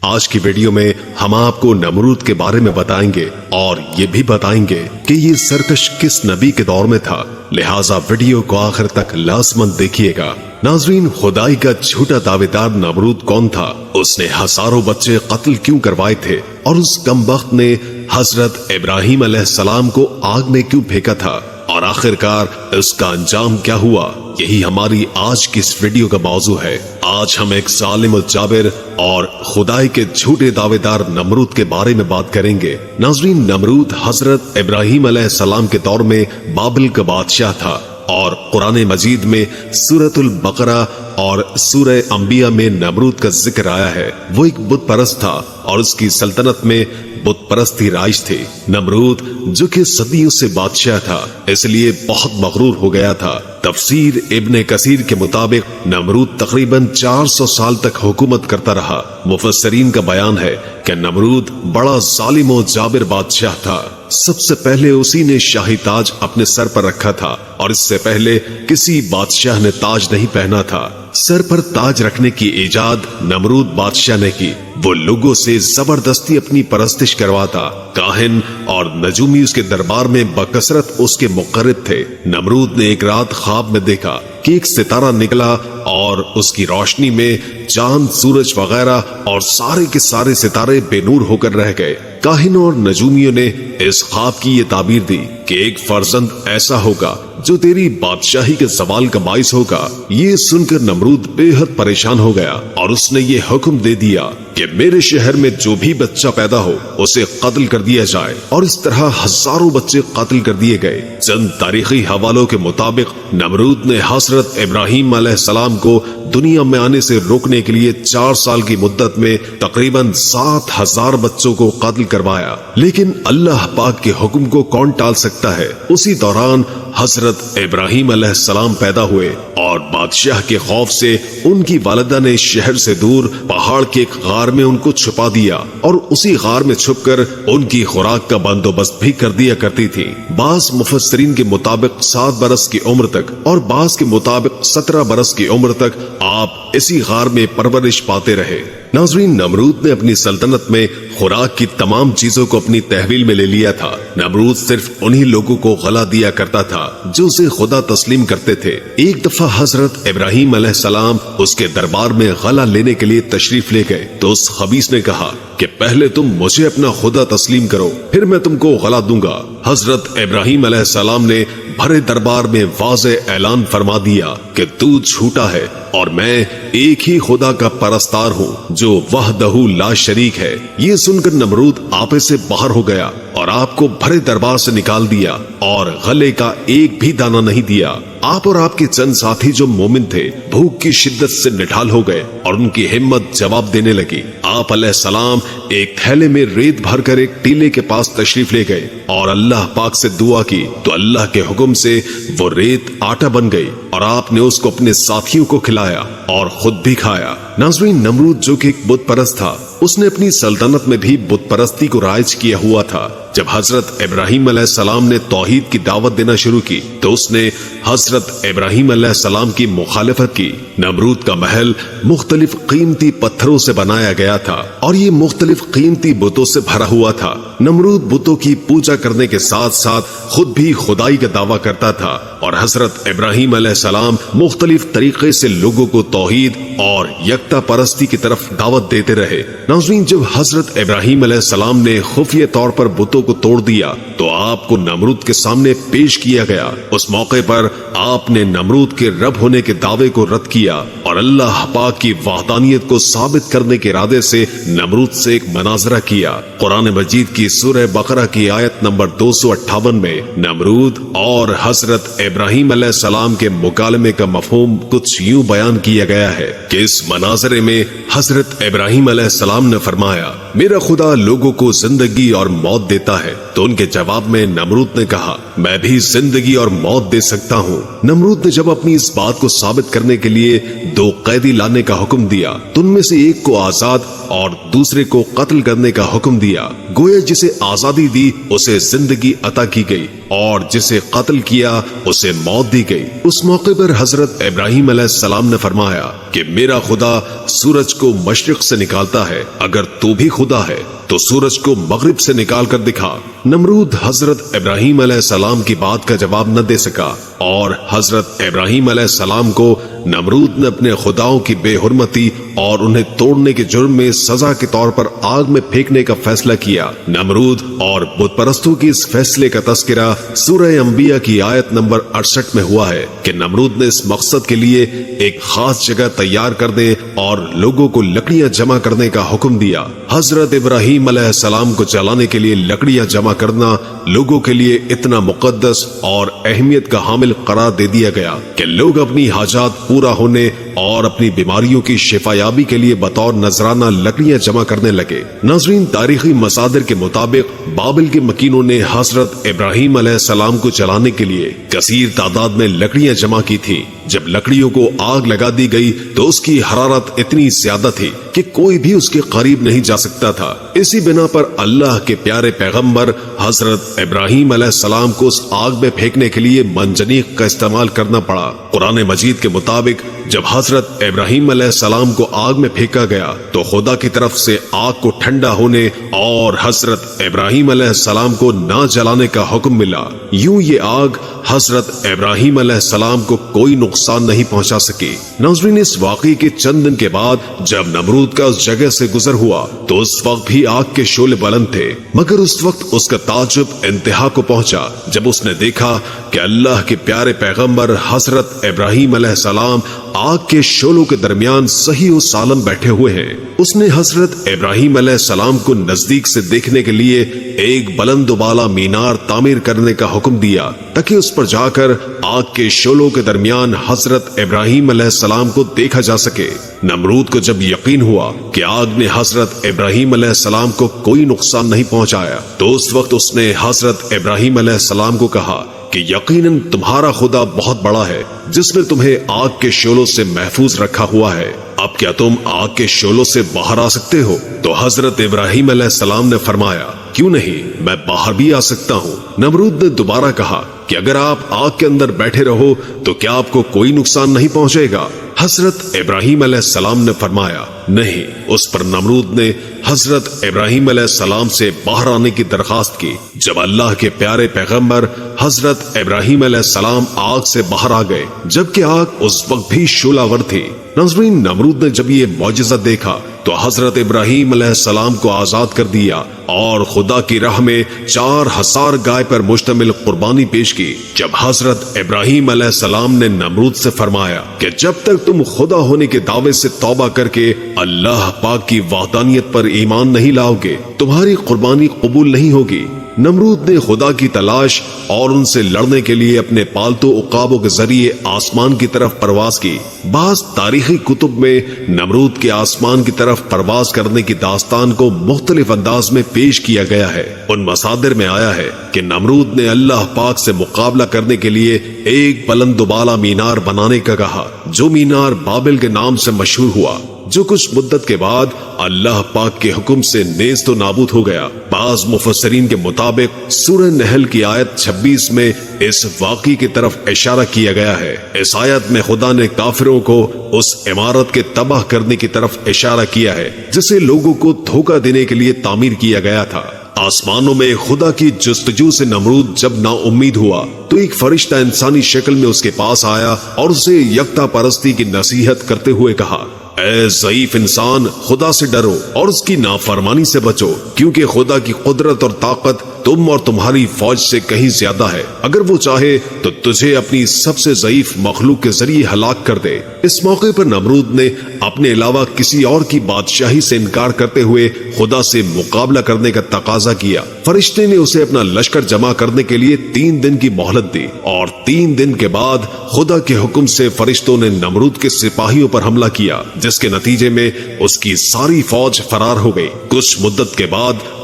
آج کی ویڈیو میں ہم آپ کو نمرود کے بارے میں بتائیں گے اور یہ بھی بتائیں گے کہ یہ سرکش کس نبی کے دور میں تھا، لہٰذا ویڈیو کو آخر تک لازماً دیکھیے گا۔ ناظرین، خدائی کا جھوٹا دعوے دار نمرود کون تھا؟ اس نے ہزاروں بچے قتل کیوں کروائے تھے اور اس کمبخت نے حضرت ابراہیم علیہ السلام کو آگ میں کیوں پھینکا تھا، اور آخرکار اس کا انجام کیا ہوا؟ یہی ہماری آج کی اس ویڈیو کا موضوع ہے۔ آج ہم ایک ظالم الجابر اور خدائی کے جھوٹے دعوے دار نمرود کے بارے میں بات کریں گے۔ ناظرین، نمرود حضرت ابراہیم علیہ السلام کے دور میں بابل کا بادشاہ تھا، اور قرآن مجید میں سورۃ البقرہ اور سورہ انبیاء میں نمرود کا ذکر آیا ہے۔ وہ ایک بت پرست تھا اور اس کی سلطنت میں بت پرستی رائج تھی۔ نمرود جو کہ صدیوں سے بادشاہ تھا، اس لیے بہت مغرور ہو گیا تھا۔ تفسیر ابن کثیر کے مطابق نمرود تقریباً 400 سال تک حکومت کرتا رہا۔ مفسرین کا بیان ہے کہ نمرود بڑا ظالم و جابر بادشاہ تھا۔ سب سے پہلے اسی نے شاہی تاج اپنے سر پر رکھا تھا، اور اس سے پہلے کسی بادشاہ نے تاج نہیں پہنا تھا۔ سر پر تاج رکھنے کی ایجاد نمرود بادشاہ نے کی۔ وہ لوگوں سے زبردستی اپنی پرستش کرواتا۔ کاہن اور نجومی اس کے دربار میں بکثرت اس کے مقرب تھے۔ نمرود نے ایک رات خواب میں دیکھا کہ ایک ستارہ نکلا اور اس کی روشنی میں چاند، سورج وغیرہ اور سارے کے سارے ستارے بے نور ہو کر رہ گئے۔ کاہنوں اور نجومیوں نے اس خواب کی یہ تعبیر دی کہ ایک فرزند ایسا ہوگا جو تیری بادشاہی کے زوال کا باعث ہوگا۔ یہ سن کر نمرود بے حد پریشان ہو گیا اور اس نے یہ حکم دے دیا کہ میرے شہر میں جو بھی بچہ پیدا ہو اسے قتل کر دیا جائے، اور اس طرح ہزاروں بچے قتل کر دیے گئے۔ چند تاریخی حوالوں کے مطابق نمرود نے حضرت ابراہیم علیہ السلام کو دنیا میں آنے سے روکنے کے لیے 4 سال کی مدت میں تقریباً 7000 بچوں کو قتل کروایا، لیکن اللہ پاک کے حکم کو کون ٹال سکتا ہے؟ اسی دوران حضرت ابراہیم علیہ السلام پیدا ہوئے، اور بادشاہ کے خوف سے ان کی والدہ نے شہر سے دور پہاڑ کے ایک غار میں ان کو چھپا دیا، اور اسی غار میں چھپ کر ان کی خوراک کا بندوبست بھی کر دیا کرتی تھی۔ بعض مفسرین کے مطابق 7 برس کی عمر تک اور بعض کے مطابق 17 برس کی عمر تک آپ اسی غار میں پرورش پاتے رہے۔ ناظرین، نمرود نے اپنی سلطنت میں خوراک کی تمام چیزوں کو اپنی تحویل میں لے لیا تھا۔ نمرود صرف انہی لوگوں کو غلہ دیا کرتا تھا جو اسے خدا تسلیم کرتے تھے۔ ایک دفعہ حضرت ابراہیم علیہ السلام اس کے دربار میں غلہ لینے کے لیے تشریف لے گئے تو اس خبیث نے کہا کہ پہلے تم مجھے اپنا خدا تسلیم کرو، پھر میں تم کو غلہ دوں گا۔ حضرت ابراہیم علیہ السلام نے بھرے دربار میں واضح اعلان فرما دیا کہ تو جھوٹا ہے اور میں ایک ہی خدا کا پرستار ہوں جو وحدہ لا شریک ہے۔ یہ سن کر نمرود آپے سے باہر ہو گیا اور آپ کو بھرے دربار سے نکال دیا اور غلے کا ایک بھی دانہ نہیں دیا۔ آپ اور آپ کے چند ساتھی جو مومن تھے بھوک کی شدت سے نڈھال ہو گئے اور ان کی ہمت جواب دینے لگی۔ آپ علیہ السلام ایک تھیلے میں ریت بھر کر ایک ٹیلے کے پاس تشریف لے گئے اور اللہ پاک سے دعا کی تو اللہ کے حکم سے وہ ریت آٹا بن گئی، اور آپ نے اس کو اپنے ساتھیوں کو کھلایا اور خود بھی کھایا۔ ناظرین، نمرود جو کہ ایک بت پرست تھا، اس نے اپنی سلطنت میں بھی بت پرستی کو رائج کیا ہوا تھا۔ جب حضرت ابراہیم علیہ السلام نے توحید کی دعوت دینا شروع کی تو اس نے حضرت ابراہیم علیہ السلام کی مخالفت کی۔ نمرود کا محل مختلف قیمتی پتھروں سے بنایا گیا تھا اور یہ مختلف قیمتی بتوں سے بھرا ہوا تھا۔ نمرود بتوں کی پوجا کرنے کے ساتھ ساتھ خود بھی خدائی کا دعویٰ کرتا تھا، اور حضرت ابراہیم علیہ السلام مختلف طریقے سے لوگوں کو توحید اور یکتا پرستی کی طرف دعوت دیتے رہے۔ ناظرین، جب حضرت ابراہیم علیہ السلام نے خفیہ طور پر بتوں کو توڑ دیا تو آپ کو نمرود کے سامنے پیش کیا گیا۔ اس موقع پر آپ نے نمرود کے رب ہونے کے دعوے کو رد کیا اور اللہ پاک کی وحدانیت کو ثابت کرنے کے ارادے سے نمرود سے ایک مناظرہ کیا۔ قرآن مجید کی سورہ بقرہ کی آیت نمبر 258 میں نمرود اور حضرت ابراہیم علیہ السلام کے مکالمے کا مفہوم کچھ یوں بیان کیا گیا ہے کہ اس مناظرے میں حضرت ابراہیم علیہ السلام نے فرمایا، میرا خدا لوگوں کو زندگی اور موت دیتا ہے، تو ان کے جواب میں نمرود نے کہا، میں بھی زندگی اور موت دے سکتا ہوں۔ نمرود نے جب اپنی اس بات کو ثابت کرنے کے لیے 2 قیدی لانے کا حکم دیا تو ان میں سے ایک کو آزاد اور دوسرے کو قتل کرنے کا حکم دیا۔ گویا جسے آزادی دی اسے زندگی عطا کی گئی اور جسے قتل کیا اسے موت دی گئی۔ اس موقع پر حضرت ابراہیم علیہ السلام نے فرمایا کہ میرا خدا سورج کو مشرق سے نکالتا ہے، اگر تو بھی خدا ہے تو سورج کو مغرب سے نکال کر دکھا۔ نمرود حضرت ابراہیم علیہ السلام کی بات کا جواب نہ دے سکا اور حضرت ابراہیم علیہ السلام کو نمرود نے اپنے خداؤں کی بے حرمتی اور انہیں توڑنے کے جرم میں سزا کے طور پر آگ میں پھینکنے کا فیصلہ کیا۔ نمرود اور بت پرستوں کی اس فیصلے کا تذکرہ سورہ انبیاء کی آیت نمبر 68 میں ہوا ہے کہ نمرود نے اس مقصد کے لیے ایک خاص جگہ تیار کر دے اور لوگوں کو لکڑیاں جمع کرنے کا حکم دیا۔ حضرت ابراہیم علیہ السلام کو جلانے کے لیے لکڑیاں جمع کرنا لوگوں کے لیے اتنا مقدس اور اہمیت کا حامل قرار دے دیا گیا کہ لوگ اپنی حاجات پورا ہونے اور اپنی بیماریوں کی شفا یابی کے لیے بطور نذرانہ لکڑیاں جمع کرنے لگے۔ ناظرین، تاریخی مصادر کے مطابق بابل کے مکینوں نے حضرت ابراہیم علیہ السلام کو جلانے کے لیے کثیر تعداد میں لکڑیاں جمع کی تھی۔ جب لکڑیوں کو آگ لگا دی گئی تو اس کی حرارت اتنی زیادہ تھی کہ کوئی بھی اس کے قریب نہیں جا سکتا تھا۔ اسی بنا پر اللہ کے پیارے پیغمبر حضرت ابراہیم علیہ السلام کو اس آگ میں پھینکنے کے لیے منجنیق کا استعمال کرنا پڑا۔ قرآن مجید کے مطابق جب حضرت ابراہیم علیہ السلام کو آگ میں پھینکا گیا تو خدا کی طرف سے آگ کو ٹھنڈا ہونے اور حضرت ابراہیم علیہ السلام کو نہ جلانے کا حکم ملا۔ یوں یہ آگ حضرت ابراہیم علیہ السلام کو کوئی نقصان نہیں پہنچا سکی۔ ناظرین، اس واقعے کے چند دن کے بعد جب نمرود کا اس جگہ سے گزر ہوا تو اس وقت بھی آگ کے شعلے بلند تھے، مگر اس وقت اس کا تعجب انتہا کو پہنچا جب اس نے دیکھا کہ اللہ کے پیارے پیغمبر حضرت ابراہیم علیہ السلام آگ کے شعلوں کے درمیان صحیح و سالم بیٹھے ہوئے ہیں۔ اس نے حضرت ابراہیم علیہ السلام کو نزدیک سے دیکھنے کے لیے ایک بلند و بالا مینار تعمیر کرنے کا حکم دیا تاکہ اس پر جا کر آگ کے شعلوں کے درمیان حضرت ابراہیم علیہ السلام کو دیکھا جا سکے۔ نمرود کو جب یقین ہوا کہ آگ نے حضرت ابراہیم علیہ السلام کو کوئی نقصان نہیں پہنچایا تو اس وقت اس نے حضرت ابراہیم علیہ السلام کو کہا کہ یقیناً تمہارا خدا بہت بڑا ہے جس نے تمہیں آگ کے شعلوں سے محفوظ رکھا ہوا ہے۔ اب کیا تم آگ کے شعلوں سے باہر آ سکتے ہو؟ تو حضرت ابراہیم علیہ السلام نے فرمایا، کیوں نہیں، میں باہر بھی آ سکتا ہوں۔ نمرود نے دوبارہ کہا کہ اگر آپ آگ کے اندر بیٹھے رہو تو کیا آپ کو کوئی نقصان نہیں پہنچے گا؟ حضرت ابراہیم علیہ السلام نے فرمایا، نہیں۔ اس پر نمرود نے حضرت ابراہیم علیہ السلام سے باہر آنے کی درخواست کی۔ جب اللہ کے پیارے پیغمبر حضرت ابراہیم علیہ السلام آگ سے باہر آ گئے جبکہ آگ اس وقت بھی شعلہ ور تھی۔ ناظرین، نمرود نے جب یہ معجزہ دیکھا تو حضرت ابراہیم علیہ السلام کو آزاد کر دیا اور خدا کی راہ میں 4000 گائے پر مشتمل قربانی پیش کی۔ جب حضرت ابراہیم علیہ السلام نے نمرود سے فرمایا کہ جب تک تم خدا ہونے کے دعوے سے توبہ کر کے اللہ پاک کی وحدانیت پر ایمان نہیں لاؤ گے تمہاری قربانی قبول نہیں ہوگی۔ نمرود نے خدا کی تلاش اور ان سے لڑنے کے لیے اپنے پالتو عقابوں کے ذریعے آسمان کی طرف پرواز کی۔ بعض تاریخی کتب میں نمرود کے آسمان کی طرف پرواز کرنے کی داستان کو مختلف انداز میں پیش کیا گیا ہے۔ ان مصادر میں آیا ہے کہ نمرود نے اللہ پاک سے مقابلہ کرنے کے لیے ایک بلند و بالا مینار بنانے کا کہا، جو مینار بابل کے نام سے مشہور ہوا، جو کچھ مدت کے بعد اللہ پاک کے حکم سے نیست و نابود ہو گیا۔ بعض مفسرین کے مطابق سورہ نحل کی آیت 26 میں اس واقعے کی طرف اشارہ کیا گیا ہے۔ اس آیت میں خدا نے کافروں کو اس عمارت کے تباہ کرنے کی طرف اشارہ کیا ہے جسے لوگوں کو دھوکہ دینے کے لیے تعمیر کیا گیا تھا۔ آسمانوں میں خدا کی جستجو سے نمرود جب نا امید ہوا تو ایک فرشتہ انسانی شکل میں اس کے پاس آیا اور اسے یکتا پرستی کی نصیحت کرتے ہوئے کہا، اے ضعیف انسان، خدا سے ڈرو اور اس کی نافرمانی سے بچو، کیونکہ خدا کی قدرت اور طاقت تم اور تمہاری فوج سے کہیں زیادہ ہے۔ اگر وہ چاہے تو تجھے اپنی سب سے ضعیف مخلوق کے ذریعے ہلاک کر دے۔ اس موقع پر نمرود نے اپنے علاوہ کسی اور کی بادشاہی سے انکار کرتے ہوئے خدا سے مقابلہ کرنے کا تقاضا کیا۔ فرشتے نے اسے اپنا لشکر جمع کرنے کے لیے 3 دن کی مہلت دی اور 3 دن کے بعد خدا کے حکم سے فرشتوں نے نمرود کے سپاہیوں پر حملہ کیا، جس کے نتیجے میں اس کی ساری فوج فرار ہو گئی۔ کچھ مدت کے بعد